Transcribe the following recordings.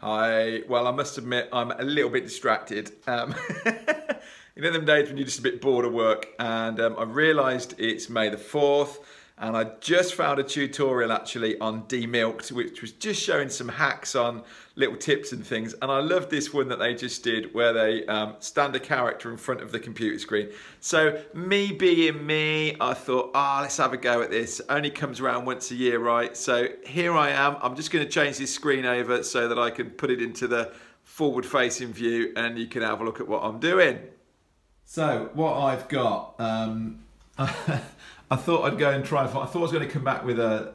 Hi. Well, I must admit I'm a little bit distracted. You know them days when you're just a bit bored of work, and I've realised it's May the 4th, and I just found a tutorial actually on Demilked, which was just showing some hacks on little tips and things, and I love this one that they just did where they stand a character in front of the computer screen. So me being me, I thought, let's have a go at this. Only comes around once a year, right? So here I am. I'm just going to change this screen over so that I can put it into the forward facing view and you can have a look at what I'm doing. So what I've got, I thought I'd go and try. I thought I was going to come back with a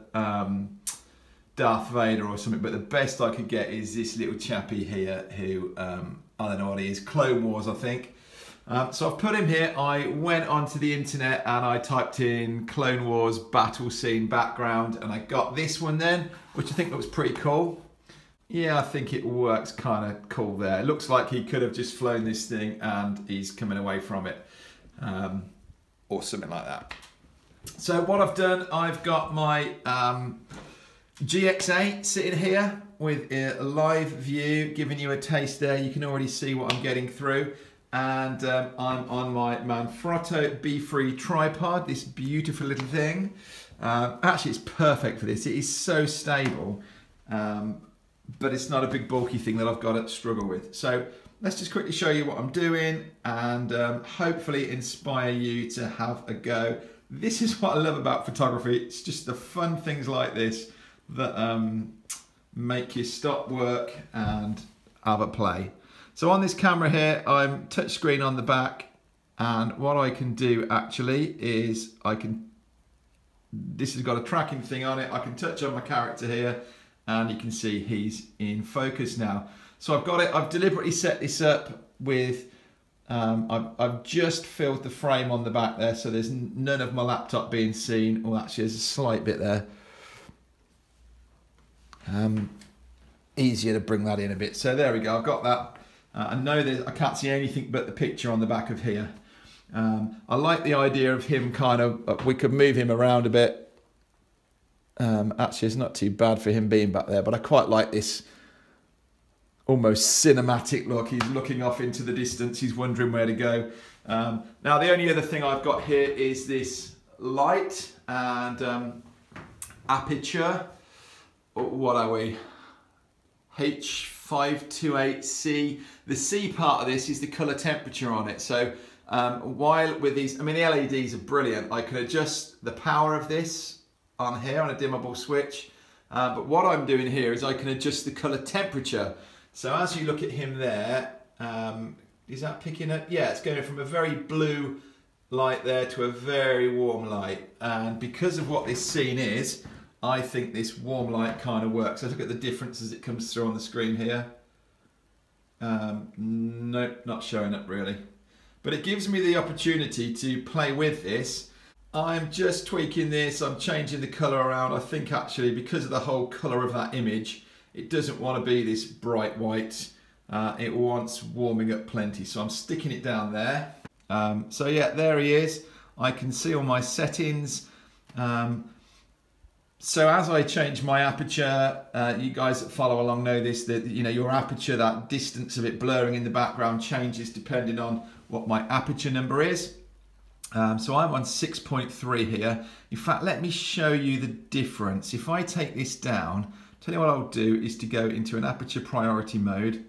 Darth Vader or something, but the best I could get is this little chappy here who, I don't know what he is, Clone Wars I think. So I've put him here. I went onto the internet and I typed in Clone Wars battle scene background and I got this one then, which I think looks pretty cool. Yeah, I think it works kind of cool there. It looks like he could have just flown this thing and he's coming away from it, or something like that. So what I've done, I've got my GX8 sitting here with a live view, giving you a taste there. You can already see what I'm getting through. And I'm on my Manfrotto B3 tripod, this beautiful little thing. Actually, it's perfect for this. It is so stable. But it's not a big bulky thing that I've got to struggle with. So let's just quickly show you what I'm doing and hopefully inspire you to have a go. This is what I love about photography. It's just the fun things like this that make you stop work and have a play. So on this camera here, I'm touchscreen on the back, and what I can do actually is this has got a tracking thing on it. I can touch on my character here and you can see he's in focus now. So I've got it, I've deliberately set this up with, I've just filled the frame on the back there so there's none of my laptop being seen. Oh, actually there's a slight bit there. Easier to bring that in a bit. So there we go, I've got that. I know that I can't see anything but the picture on the back of here. I like the idea of him kind of, we could move him around a bit. Actually, it's not too bad for him being back there, but I quite like this almost cinematic look. He's looking off into the distance. He's wondering where to go. Now, the only other thing I've got here is this light and aperture. What are we? H528C. The C part of this is the color temperature on it. So while with these, I mean, the LEDs are brilliant. I can adjust the power of this on here on a dimmable switch, but what I'm doing here is I can adjust the color temperature. So as you look at him there, is that picking up? Yeah, it's going from a very blue light there to a very warm light, and because of what this scene is, I think this warm light kind of works. So look at the difference as it comes through on the screen here. Nope, not showing up really, but it gives me the opportunity to play with this. I'm just tweaking this, I'm changing the colour around. I think actually because of the whole colour of that image, it doesn't want to be this bright white. It wants warming up plenty, so I'm sticking it down there. So yeah, there he is. I can see all my settings. So as I change my aperture, you guys that follow along know this, that you know your aperture, that distance of it blurring in the background changes depending on what my aperture number is. So I'm on 6.3 here. In fact, let me show you the difference. If I take this down, tell you what I'll do is to go into an aperture priority mode.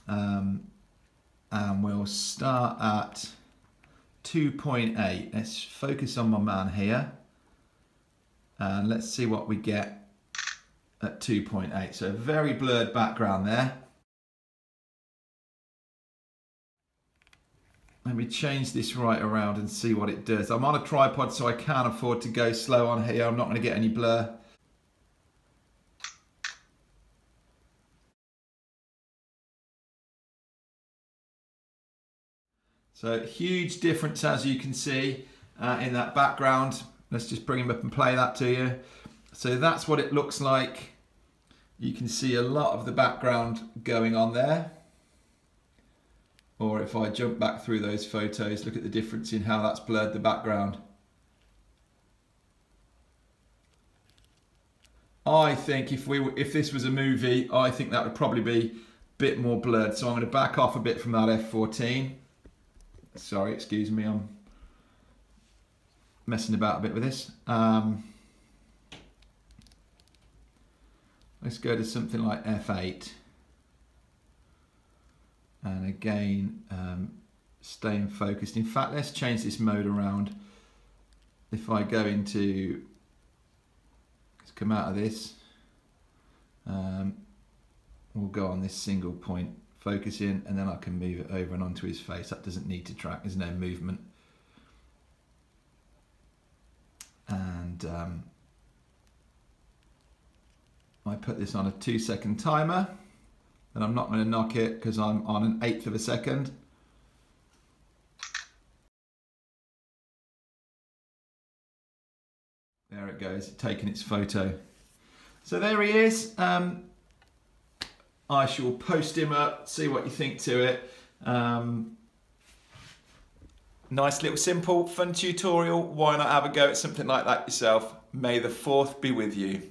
And we'll start at 2.8. Let's focus on my man here. And let's see what we get at 2.8. So a very blurred background there. Let me change this right around and see what it does. I'm on a tripod, so I can't afford to go slow on here. I'm not going to get any blur. So huge difference, as you can see, in that background. Let's just bring him up and play that to you. So that's what it looks like. You can see a lot of the background going on there. Or if I jump back through those photos, look at the difference in how that's blurred the background. I think if this was a movie, I think that would probably be a bit more blurred. So I'm going to back off a bit from that f14. Sorry, excuse me, I'm messing about a bit with this. Let's go to something like f8. And again, staying focused. In fact, let's change this mode around. If I go into, let's come out of this, we'll go on this single point, focus in, and then I can move it over and onto his face. That doesn't need to track, there's no movement. And I put this on a 2-second timer, and I'm not going to knock it because I'm on an 1/8 of a second. There it goes, taking its photo. So there he is. I shall post him up, see what you think to it. Nice little simple fun tutorial. Why not have a go at something like that yourself? May the 4th be with you.